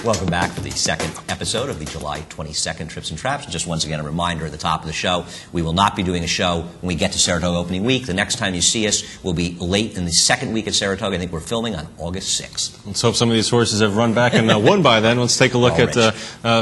Welcome back for the second episode of the July 22nd Trips and Traps. Just once again, a reminder at the top of the show, we will not be doing a show when we get to Saratoga opening week. The next time you see us will be late in the second week at Saratoga. I think we're filming on August 6th. Let's hope some of these horses have run back and won by then. Let's take a look at the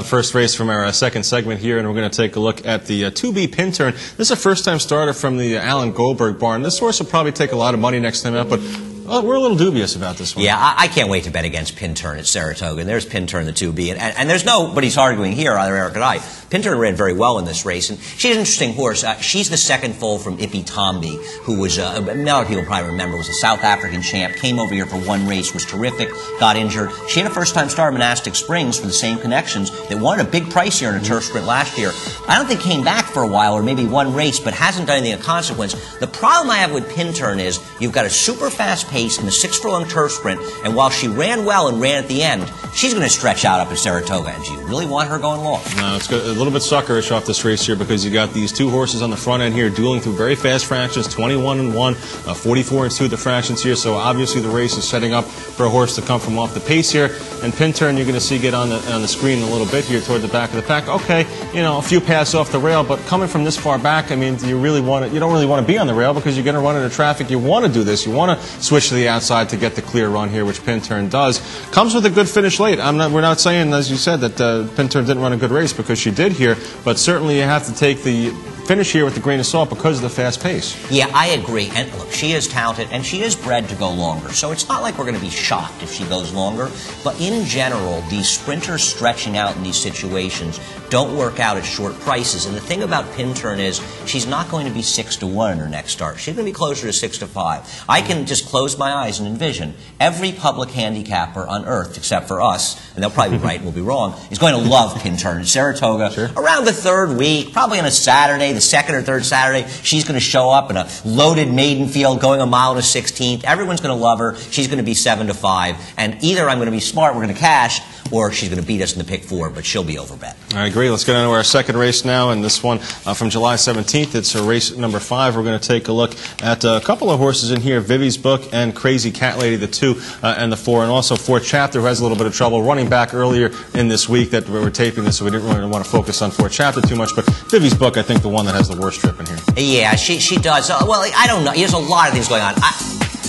first race from our second segment here, and we're going to take a look at the 2B Pin Turn. This is a first-time starter from the Alan Goldberg barn. This horse will probably take a lot of money next time out, but we're a little dubious about this one. Yeah, I can't wait to bet against Pin Turn at Saratoga. And there's Pin Turn, the 2B. And there's nobody's arguing here, either Eric or I. Pin Turn ran very well in this race. And she's an interesting horse. She's the second foal from Ippy Tomby, who was, a lot of people probably remember, was a South African champ, came over here for one race, was terrific, got injured. She had a first-time start at Monastic Springs for the same connections that won a big price here in a turf sprint last year. I don't think came back for a while, or maybe one race, but hasn't done anything of consequence. The problem I have with Pin Turn is you've got a super fast pace in a 6-furlong turf sprint, and while she ran well and ran at the end, she's going to stretch out up at Saratoga, and do you really want her going long? No, it's a little bit suckerish off this race here because you got these two horses on the front end here dueling through very fast fractions, 21-1, 44-2 the fractions here, so obviously the race is setting up for a horse to come from off the pace here, and Pin Turn you're going to see get on the screen a little bit here toward the back of the pack. Okay, you know, a few passes off the rail, but coming from this far back, I mean, you don't really want to be on the rail because you're going to run into traffic. You want to do this. You want to switch to the outside to get the clear run here, which Pin Turn does. Comes with a good finish late. We're not saying, as you said, that Pin Turn didn't run a good race, because she did here, but certainly you have to take the finish here with a grain of salt because of the fast pace. Yeah, I agree. And look, she is talented, and she is bred to go longer. So it's not like we're going to be shocked if she goes longer. But in general, these sprinters stretching out in these situations don't work out at short prices. And the thing about Pin Turn is she's not going to be 6-1 in her next start. She's going to be closer to 6-5. I can just close my eyes and envision every public handicapper on earth, except for us, and they'll probably be right and we'll be wrong, is going to love Pin Turn in Saratoga. Around the third week, probably on a Saturday, the second or third Saturday, she's going to show up in a loaded maiden field going a mile to 16th. Everyone's going to love her. She's going to be 7-5. And either I'm going to be smart, we're going to cash, or she's going to beat us in the pick 4, but she'll be overbet. I agree. Let's get into our second race now, and this one from July 17th. It's race number 5. We're going to take a look at a couple of horses in here, VIVI'S Book and Crazy Cat Lady, the 2 and the 4, and also 4th Chapter, who has a little bit of trouble running back earlier in this week that we were taping this, so we didn't really want to focus on 4th Chapter too much, but VIVI'S Book, I think, the one that has the worst trip in here. Yeah, she does. Well, I don't know. There's a lot of things going on.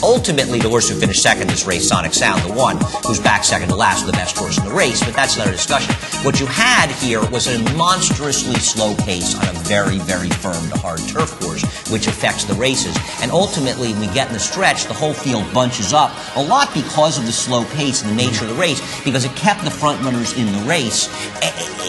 Ultimately, the horse who finished second in this race, Sonic Sound, the one who's back second to last, the best horse in the race, but that's another discussion. What you had here was a monstrously slow pace on a very, very firm to hard turf course, which affects the races. And ultimately, when we get in the stretch, the whole field bunches up, a lot because of the slow pace and the nature of the race, because it kept the front runners in the race.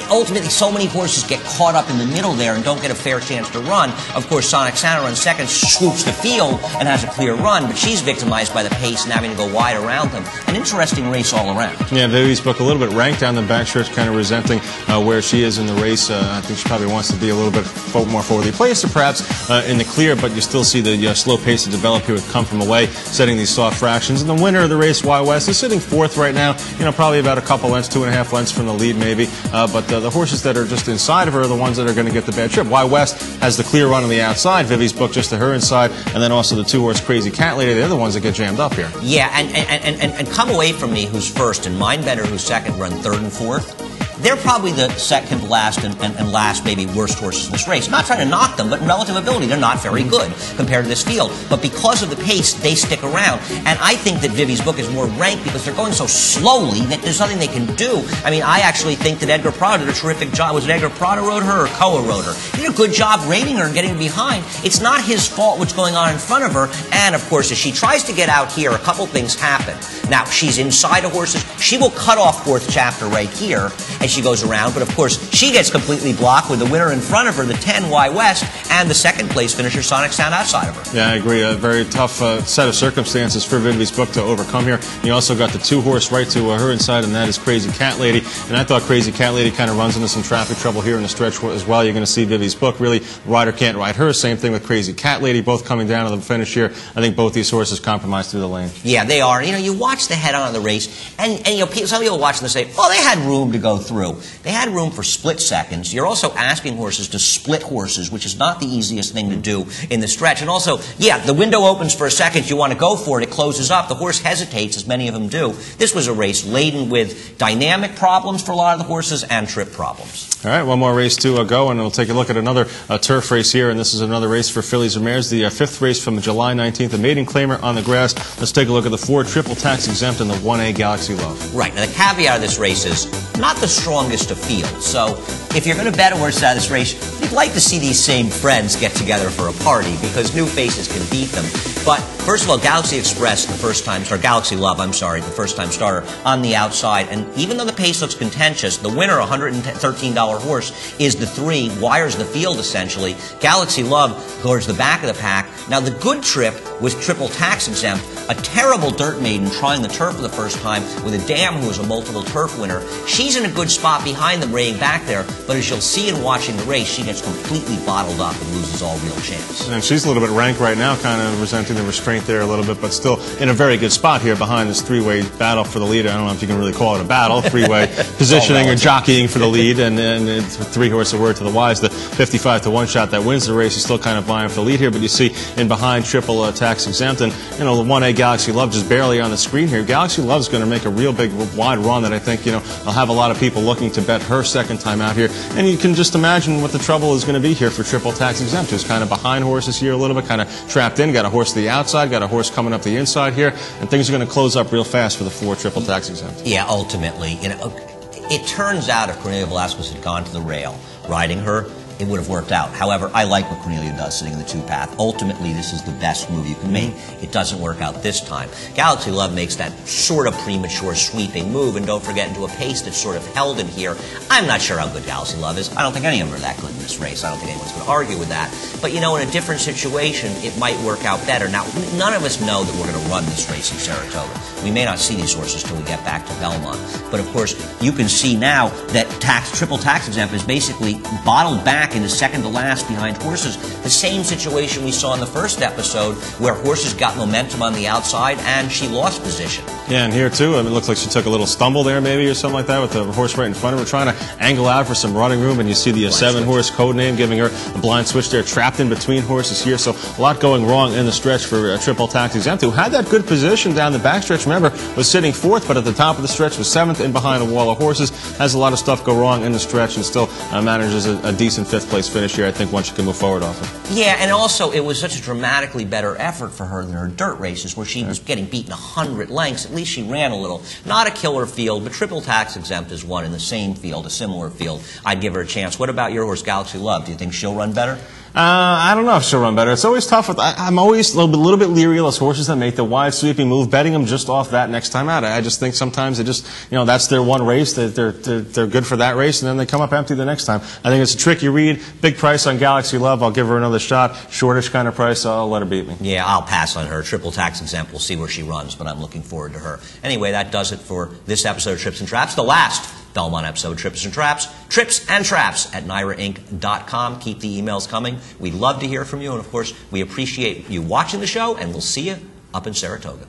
Ultimately, so many horses get caught up in the middle there and don't get a fair chance to run. Of course, Sonic Sound runs second, swoops the field, and has a clear run, but she's victimized by the pace and having to go wide around them. An interesting race all around. Yeah, VIVI'S Book a little bit ranked down the backstretch, kind of resenting where she is in the race. I think she probably wants to be a little bit more forwardly placed, or perhaps in the clear, but you still see the slow pace to develop here with Come From Away, setting these soft fractions. And the winner of the race, Y West, is sitting 4th right now, probably about a couple lengths, 2.5 lengths from the lead maybe, but the horses that are just inside of her are the ones that are going to get the bad trip. Y West has the clear run on the outside, VIVI'S Book just to her inside, and then also the 2-horse Crazy Cat Lady, the other ones that get jammed up here. Yeah, and Come Away From Me, who's first, and Mindbender, who's second, run 3rd and 4th. They're probably the second last and last, maybe worst horses in this race. I'm not trying to knock them, but in relative ability, they're not very good compared to this field. But because of the pace, they stick around. And I think that VIVI'S Book is more ranked because they're going so slowly that there's nothing they can do. I mean, I actually think that Edgar Prado did a terrific job. Was it Edgar Prado rode her or Koa rode her? He did a good job rating her and getting behind. It's not his fault what's going on in front of her. And, of course, as she tries to get out here, a couple things happen. Now, she's inside of horses. She will cut off 4th Chapter right here as she goes around, but of course she gets completely blocked with the winner in front of her, the 10 Y West, and the second place finisher Sonic Sound outside of her. Yeah, I agree. A very tough set of circumstances for VIVI'S Book to overcome here. You also got the 2-horse right to her inside, and that is Crazy Cat Lady. And I thought Crazy Cat Lady kind of runs into some traffic trouble here in the stretch as well. You're going to see VIVI'S Book really, rider can't ride her. Same thing with Crazy Cat Lady, both coming down to the finish here. I think both these horses compromised through the lane. Yeah, they are. You watch the head-on of the race, and some people watching this say, well, they had room to go through. through. They had room for split seconds. You're also asking horses to split horses, which is not the easiest thing to do in the stretch. And also, yeah, the window opens for a second. You want to go for it. It closes up. The horse hesitates, as many of them do. This was a race laden with dynamic problems for a lot of the horses and trip problems. All right, one more race to go, and we'll take a look at another turf race here, and this is another race for fillies and mares, the fifth race from July 19th, the maiden claimer on the grass. Let's take a look at the 4 triple tax exempt and the 1A Galaxy Love. Right, now the caveat of this race is not the strongest of fields, so if you're going to bet a horse out of this race, you'd like to see these same friends get together for a party, because new faces can beat them. But first of all, Galaxy Express, the first time, or Galaxy Love, I'm sorry, the first time starter, on the outside, and even though the pace looks contentious, the winner, $113 horse, is the 3, wires the field essentially. Galaxy Love goes the back of the pack. Now the good trip was triple tax exempt, a terrible dirt maiden trying the turf for the first time with a dam who is a multiple turf winner. She's in a good spot behind them, raying back there, but as you'll see in watching the race, she gets completely bottled up and loses all real chance. And she's a little bit rank right now, kind of resenting the restraint there a little bit, but still in a very good spot here behind this 3-way battle for the lead. I don't know if you can really call it a battle, 3-way positioning or jockeying for the lead, and 3 horse a word to the wise. The 55-to-1 shot that wins the race is still kind of vying for the lead here, but you see in behind triple tax exempt, and the 1A Galaxy Love just barely on the screen here. Galaxy Love is going to make a real big wide run that I think will have a lot of people looking to bet her second time out here, and you can just imagine what the trouble is going to be here for triple tax exempt, who's kind of behind horses here a little bit, kind of trapped in, got a horse to the outside, got a horse coming up the inside here, and things are going to close up real fast for the 4 triple tax exempt. Yeah, ultimately, it turns out if Cornelia Velasquez had gone to the rail riding her, it would have worked out. However, I like what Cornelia does sitting in the 2 path. Ultimately, this is the best move you can make. It doesn't work out this time. Galaxy Love makes that sort of premature sweeping move, and don't forget, into a pace that's sort of held in here. I'm not sure how good Galaxy Love is. I don't think any of them are that good in this race. I don't think anyone's going to argue with that. But in a different situation, it might work out better. Now, none of us know that we're going to run this race in Saratoga. We may not see these horses till we get back to Belmont. But of course, you can see now that triple tax exempt is basically bottled back into second to last behind horses. The same situation we saw in the first episode where horses got momentum on the outside and she lost position. Yeah, and here too, it looks like she took a little stumble there maybe or something like that with the horse right in front of her, trying to angle out for some running room, and you see the 7-horse code name giving her a blind switch there, trapped in between horses here. So a lot going wrong in the stretch for triple tax exempt, who had that good position down the backstretch. Remember, was sitting 4th, but at the top of the stretch was 7th in behind a wall of horses. Has a lot of stuff go wrong in the stretch and still manages a decent 5th place finish here. I think once she can move forward off it. Yeah, and also it was such a dramatically better effort for her than her dirt races where she was getting beaten 100 lengths. At least she ran a little. Not a killer field, but triple tax exempt is one in the same field, a similar field. I'd give her a chance. What about your horse, Galaxy Love? Do you think she'll run better? I don't know if she'll run better. It's always tough. I'm always a little bit leery of those horses that make the wide sweeping move, betting them just off that next time out. I just think sometimes they just, that's their one race. They're good for that race, and then they come up empty the next time. I think it's a tricky read. Big price on Galaxy Love. I'll give her another shot. Shortish kind of price. I'll let her beat me. Yeah, I'll pass on her. Triple tax exempt. We'll see where she runs, but I'm looking forward to her. Anyway, that does it for this episode of Trips and Traps. The last Belmont episode, Trips and Traps at NYRAinc.com. Keep the emails coming. We'd love to hear from you, and of course, we appreciate you watching the show, and we'll see you up in Saratoga.